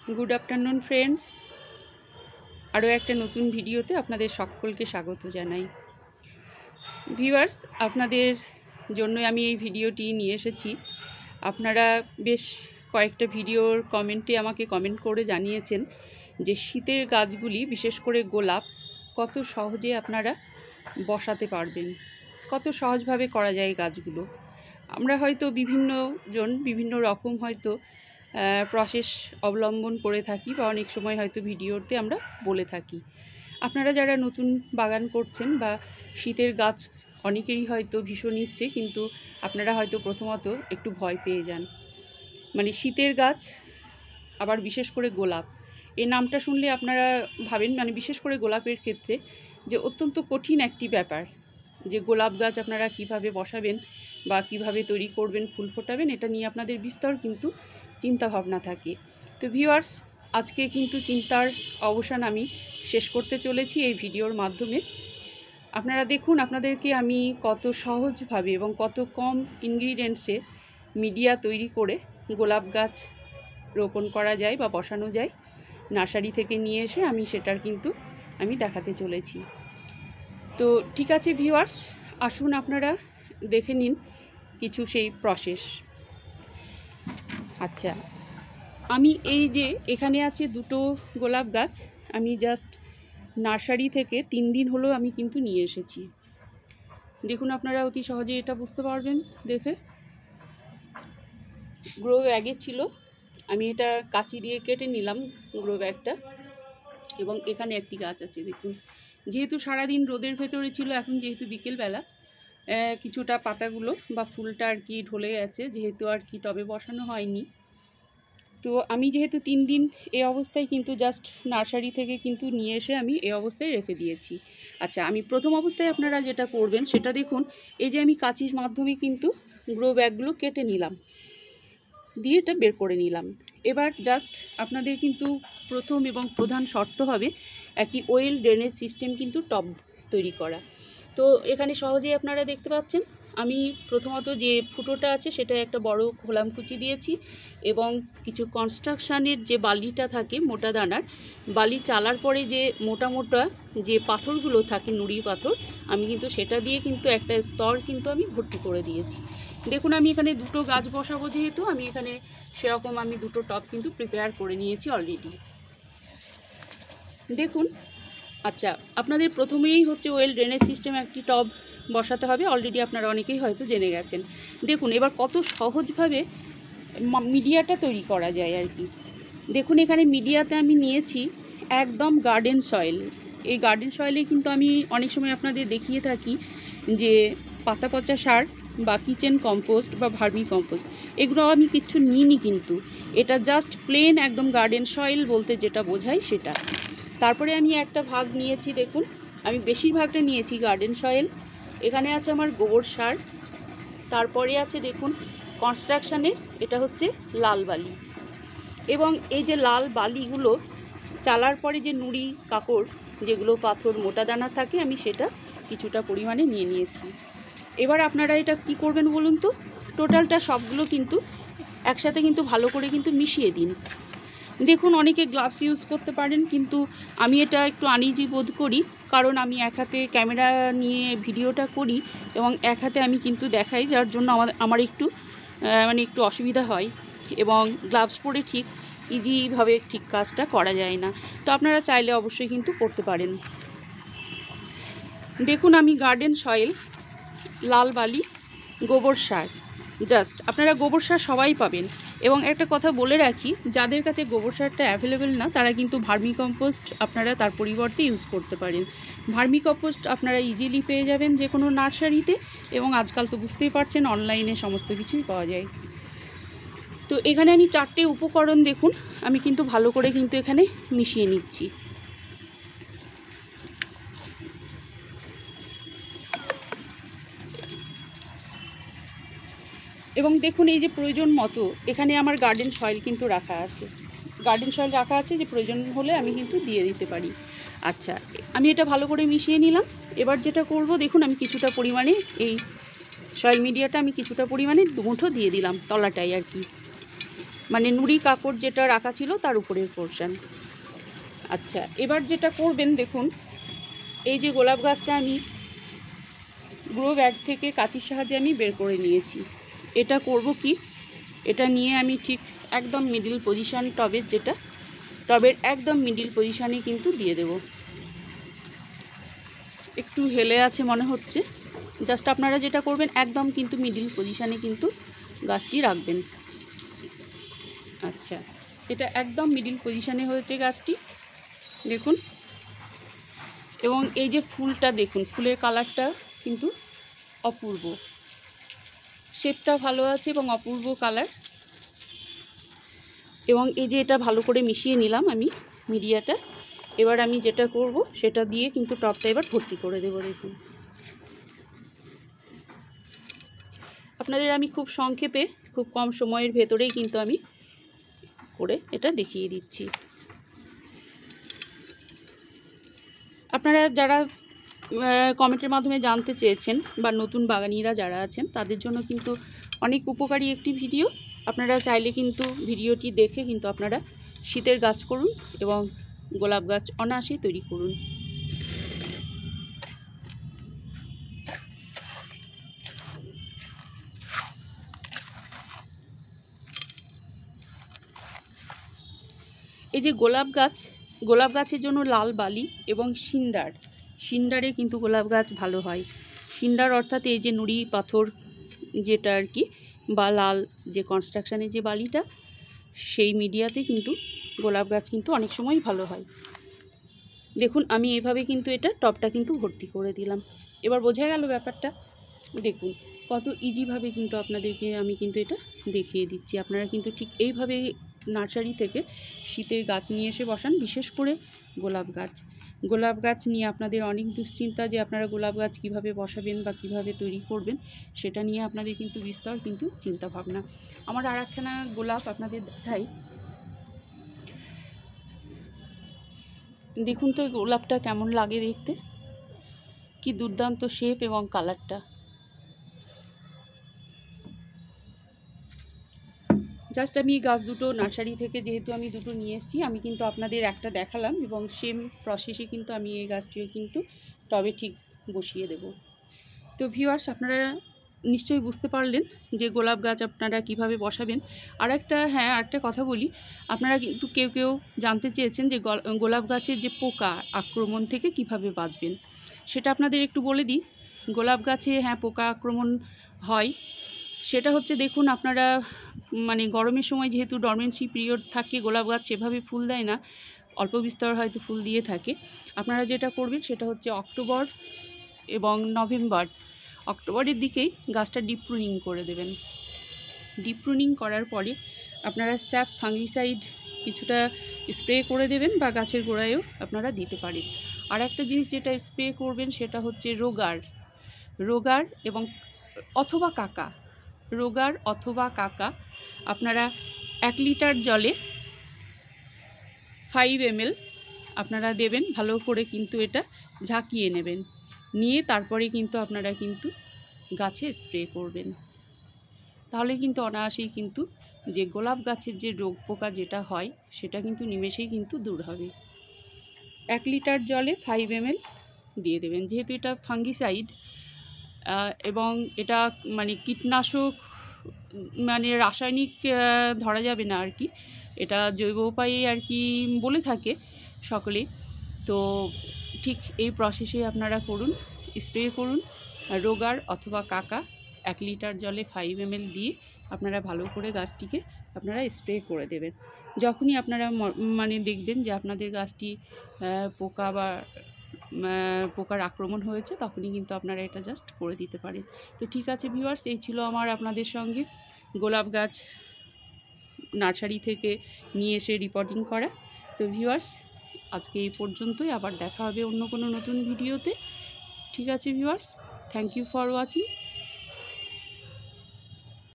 Good afternoon friends. आरो एक नतून भिडियोते आपनादेर सकलके स्वागत जानाई। ভিউয়ার্স, আপনাদের জন্য আমি এই ভিডিওটি নিয়ে এসেছি। আপনারা বেশ কয়েকটা ভিডিওর কমেন্টে আমাকে কমেন্ট করে জানিয়েছেন যে শীতের গাছগুলি, বিশেষ করে গোলাপ, কত সহজে আপনারা বসাতে পারবেন, কত সহজভাবে করা যায় গাছগুলো। আমরা হয়তো বিভিন্ন জন বিভিন্ন রকম হয়তো প্রসেস অবলম্বন করে থাকি বা অনেক সময় হয়তো ভিডিওতে আমরা বলে থাকি। আপনারা যারা নতুন বাগান করছেন বা শীতের গাছ অনেকেরই হয়তো ভীষণ ইচ্ছে, কিন্তু আপনারা হয়তো প্রথমত একটু ভয় পেয়ে যান। মানে শীতের গাছ, আবার বিশেষ করে গোলাপ, এই নামটা শুনলে আপনারা ভাবেন মানে বিশেষ করে গোলাপের ক্ষেত্রে যে অত্যন্ত কঠিন একটি ব্যাপার, যে গোলাপ গাছ আপনারা কিভাবে বসাবেন বা কিভাবে তৈরি করবেন, ফুল ফোটাবেন, এটা নিয়ে আপনাদের বিস্তর কিন্তু চিন্তা ভাবনা থাকে। তো ভিউয়ার্স, আজকে কিন্তু চিন্তার অবসান আমি শেষ করতে চলেছি এই ভিডিওর মাধ্যমে। আপনারা দেখুন, আপনাদেরকে আমি কত সহজভাবে এবং কত কম ইনগ্রিডিয়েন্টসে মিডিয়া তৈরি করে গোলাপ গাছ রোপণ করা যায় বা বসানো যায়, নার্সারি থেকে নিয়ে এসে আমি সেটার কিন্তু আমি দেখাতে চলেছি। তো ঠিক আছে ভিউয়ার্স, আসুন আপনারা দেখে নিন কিছু সেই প্রসেস। আচ্ছা, আমি এই যে এখানে আছে দুটো গোলাপ গাছ, আমি জাস্ট নার্সারি থেকে 3 দিন হলো আমি কিন্তু নিয়ে এসেছি। দেখুন, আপনারা অতি সহজে এটা বুঝতে পারবেন দেখে। গ্রো ব্যাগে ছিল, আমি এটা কাঁচি দিয়ে কেটে নিলাম গ্রো ব্যাগটা। এবং এখানে একটি গাছ আছে দেখুন, যেহেতু সারাদিন রোদের ভেতরে ছিল, এখন যেহেতু বিকেলবেলা কিছুটা পাতাগুলো বা ফুলটা আর কি ঢলে গেছে, যেহেতু আর কি টবে বসানো হয়নি। তো আমি যেহেতু 3 দিন এই অবস্থায় কিন্তু জাস্ট নার্সারি থেকে কিন্তু নিয়ে এসে আমি এই অবস্থায় রেখে দিয়েছি। আচ্ছা, আমি প্রথম অবস্থায় আপনারা যেটা করবেন সেটা দেখুন, এই যে আমি কাঁচির মাধ্যমে কিন্তু গ্রো ব্যাগগুলো কেটে নিলাম, দিয়ে এটা বের করে নিলাম। এবার জাস্ট আপনাদের কিন্তু প্রথম এবং প্রধান শর্ত হবে একটি ওয়েল ড্রেনেজ সিস্টেম কিন্তু টব তৈরি করা। তো এখানে সহজেই আপনারা দেখতে পাচ্ছেন, আমি প্রথমত যে ফুটোটা আছে সেটা একটা বড় খোলামকুচি দিয়েছি, এবং কিছু কনস্ট্রাকশানের যে বালিটা থাকে মোটা দানার বালি চালার পরে যে মোটা মোটা যে পাথরগুলো থাকে, নুড়ি পাথর, আমি কিন্তু সেটা দিয়ে কিন্তু একটা স্তর কিন্তু আমি ভর্তি করে দিয়েছি। দেখুন, আমি এখানে দুটো গাছ বসাবো, যেহেতু আমি এখানে সেরকম আমি দুটো টব কিন্তু প্রিপেয়ার করে নিয়েছি অলরেডি। দেখুন, আচ্ছা, আপনাদের প্রথমেই হচ্ছে ওয়েল ড্রেনেজ সিস্টেম একটি টব বসাতে হবে, অলরেডি আপনারা অনেকেই হয়তো জেনে গেছেন। দেখুন এবার কত সহজভাবে মিডিয়াটা তৈরি করা যায় আর কি। দেখুন, এখানে মিডিয়াতে আমি নিয়েছি একদম গার্ডেন সয়েল। এই গার্ডেন সয়েলে কিন্তু আমি অনেক সময় আপনাদের দেখিয়ে থাকি যে পাতা পচা সার বা কিচেন কম্পোস্ট বা ভার্মি কম্পোস্ট, এগুলো আমি কিচ্ছু নিইনি, কিন্তু এটা জাস্ট প্লেন একদম গার্ডেন সয়েল বলতে যেটা বোঝায় সেটা। তারপরে আমি একটা ভাগ নিয়েছি, দেখুন আমি বেশিরভাগটা নিয়েছি গার্ডেন সয়েল। এখানে আছে আমার গোবর সার, তারপরে আছে দেখুন কনস্ট্রাকশানের, এটা হচ্ছে লাল বালি। এবং এই যে লাল বালিগুলো চালার পরে যে নুড়ি কাকড়, যেগুলো পাথর মোটা দানা থাকে, আমি সেটা কিছুটা পরিমাণে নিয়ে নিয়েছি। এবার আপনারা এটা কি করবেন বলুন তো, টোটালটা সবগুলো কিন্তু একসাথে কিন্তু ভালো করে কিন্তু মিশিয়ে দিন। দেখুন, অনেকে গ্লাভস ইউজ করতে পারেন, কিন্তু আমি এটা একটু আনইজি বোধ করি, কারণ আমি এক হাতে ক্যামেরা নিয়ে ভিডিওটা করি এবং এক হাতে আমি কিন্তু দেখাই, যার জন্য আমার একটু মানে একটু অসুবিধা হয়, এবং গ্লাভস পরে ঠিক ইজিভাবে ঠিক কাজটা করা যায় না। তো আপনারা চাইলে অবশ্যই কিন্তু করতে পারেন। দেখুন, আমি গার্ডেন সয়েল, লাল বালি, গোবর সার, জাস্ট আপনারা গোবর সার সবাই পাবেন। এবং একটা কথা বলে রাখি, যাদের কাছে গোবর সারটা অ্যাভেলেবেল না, তারা কিন্তু ভার্মি কম্পোস্ট আপনারা তার পরিবর্তে ইউজ করতে পারেন। ভার্মি কম্পোস্ট আপনারা ইজিলি পেয়ে যাবেন যে কোনো নার্সারিতে, এবং আজকাল তো বুঝতেই পারছেন অনলাইনে সমস্ত কিছুই পাওয়া যায়। তো এখানে আমি 4টে উপকরণ দেখুন আমি কিন্তু ভালো করে কিন্তু এখানে মিশিয়ে নিচ্ছি। এবং দেখুন, এই যে প্রয়োজন মতো এখানে আমার গার্ডেন সয়েল কিন্তু রাখা আছে, যে প্রয়োজন হলে আমি কিন্তু দিয়ে দিতে পারি। আচ্ছা, আমি এটা ভালো করে মিশিয়ে নিলাম। এবার যেটা করব, দেখুন আমি কিছুটা পরিমাণে এই সয়েল মিডিয়াটা আমি কিছুটা পরিমাণে 2 মুঠো দিয়ে দিলাম, তলাটাই আর কি। মানে নুড়ি কাপড় যেটা রাখা ছিল তার উপরের পোর্শন। আচ্ছা, এবার যেটা করবেন দেখুন, এই যে গোলাপ গাছটা আমি গ্রো ব্যাগ থেকে কাঁচির সাহায্যে আমি বের করে নিয়েছি। এটা করব কি, এটা নিয়ে আমি ঠিক একদম মিডিল পজিশন, টবের একদম মিডিল পজিশানে কিন্তু দিয়ে দেব। একটু হেলে আছে মনে হচ্ছে, জাস্ট আপনারা যেটা করবেন একদম কিন্তু মিডিল পজিশানে কিন্তু গাছটি রাখবেন। আচ্ছা, এটা একদম মিডিল পজিশানে হয়েছে গাছটি, দেখুন। এবং এই যে ফুলটা দেখুন, ফুলের কালারটা কিন্তু অপূর্ব, শেপটা ভালো আছে এবং অপূর্ব কালার। এবং এই যে এটা ভালো করে মিশিয়ে নিলাম আমি মিডিয়াটা। এবার আমি যেটা করব সেটা দিয়ে কিন্তু টবটা এবার ভর্তি করে দেব। দেখুন, আপনাদের আমি খুব সংক্ষেপে, খুব কম সময়ের ভেতরেই কিন্তু আমি করে এটা দেখিয়ে দিচ্ছি। আপনারা যারা কমেন্টের মাধ্যমে জানতে চেয়েছেন বা নতুন বাগানিরা যারা আছেন, তাদের জন্য কিন্তু অনেক উপকারী একটি ভিডিও। আপনারা চাইলে কিন্তু ভিডিওটি দেখে কিন্তু আপনারা শীতের গাছ করুন এবং গোলাপ গাছ অনায়াসেই তৈরি করুন। এই যে গোলাপ গাছের জন্য লাল বালি এবং সিন্ডারে কিন্তু গোলাপ গাছ ভালো হয়। সিন্ডার অর্থাৎ এই যে নুড়ি পাথর যেটা আর কি, বা লাল যে কনস্ট্রাকশানের যে বালিটা, সেই মিডিয়াতে কিন্তু গোলাপ গাছ কিন্তু অনেক সময় ভালো হয়। দেখুন, আমি এইভাবে কিন্তু এটা টবটা কিন্তু ভর্তি করে দিলাম। এবার বোঝা গেল ব্যাপারটা। দেখুন কত ইজিভাবে কিন্তু আপনাদেরকে আমি কিন্তু এটা দেখিয়ে দিচ্ছি। আপনারা কিন্তু ঠিক এইভাবে নার্সারি থেকে শীতের গাছ নিয়ে এসে বসান। বিশেষ করে গোলাপ গাছ নিয়ে আপনাদের অনেক দুশ্চিন্তা যে আপনারা গোলাপ গাছ কীভাবে বসাবেন বা কীভাবে তৈরি করবেন, সেটা নিয়ে আপনাদের কিন্তু বিস্তর কিন্তু চিন্তাভাবনা। আমার আর একখানা গোলাপ আপনাদের দেখাই। দেখুন তো এই গোলাপটা কেমন লাগে দেখতে, কি দুর্দান্ত শেপ এবং কালারটা। জাস্ট আমি গাছ দুটো নার্সারি থেকে যেহেতু আমি দুটো নিয়ে এসেছি, আমি কিন্তু আপনাদের একটা দেখালাম এবং সেম প্রসেসে কিন্তু আমি এই গাছটিও কিন্তু টবে ঠিক বসিয়ে দেব। তো ভিউয়ার্স, আপনারা নিশ্চয়ই বুঝতে পারলেন যে গোলাপ গাছ আপনারা কিভাবে বসাবেন। আর একটা কথা বলি, আপনারা কিন্তু কেউ জানতে চেয়েছেন যে গোলাপ গাছের যে পোকা আক্রমণ থেকে কিভাবে বাঁচবেন, সেটা আপনাদের একটু বলে দিই। গোলাপ গাছে পোকা আক্রমণ হয়, সেটা হচ্ছে দেখুন, আপনারা মানে গরমের সময় যেহেতু ডরমেন্সি পিরিয়ড থাকে, গোলাপ গাছ সেভাবে ফুল দেয় না, অল্প বিস্তর হয়তো ফুল দিয়ে থাকে। আপনারা যেটা করবেন সেটা হচ্ছে অক্টোবর এবং অক্টোবরের দিকেই গাছটা ডিপ প্রুনিং করে দেবেন। ডিপ প্রুনিং করার পরে আপনারা স্যাপ ফাঙ্গিসাইড কিছুটা স্প্রে করে দেবেন বা গাছের গোড়ায়ও আপনারা দিতে পারেন। আর একটা জিনিস যেটা স্প্রে করবেন সেটা হচ্ছে রোগার এবং অথবা কাকা আপনারা 1 লিটার জলে 5 ml আপনারা দেবেন। ভালো করে কিন্তু এটা ঝাঁকিয়ে নেবেন, নিয়ে তারপরে কিন্তু আপনারা কিন্তু গাছে স্প্রে করবেন। তাহলে কিন্তু অনায়াসেই কিন্তু যে গোলাপ গাছের যে রোগ পোকা যেটা হয় সেটা কিন্তু নিমেষেই কিন্তু দূর হবে। 1 লিটার জলে 5 ml দিয়ে দেবেন। যেহেতু এটা ফাঙ্গিসাইড এবং এটা মানে কীটনাশক, মানে রাসায়নিক ধরা যাবে না আর কি, এটা জৈব উপায়ে আর কি বলে থাকে সকলে। তো ঠিক এই প্রসেসে আপনারা করুন, স্প্রে করুন রোগার অথবা কাকা 1 লিটার জলে 5 ml দিয়ে আপনারা ভালো করে গাছটিকে আপনারা স্প্রে করে দেবেন। যখনই আপনারা মানে দেখবেন যে আপনাদের গাছটি পোকার আক্রমণ হয়েছে, তখনই কিন্তু আপনারা এটা জাস্ট করে দিতে পারেন। তো ঠিক আছে ভিউয়ার্স, এই ছিল আমার আপনাদের সঙ্গে গোলাপ গাছ নার্সারি থেকে নিয়ে এসে রিপোর্টিং করা। তো ভিউয়ার্স, আজকে এই পর্যন্তই, আবার দেখা হবে অন্য কোনো নতুন ভিডিওতে। ঠিক আছে viewers, thank you for watching.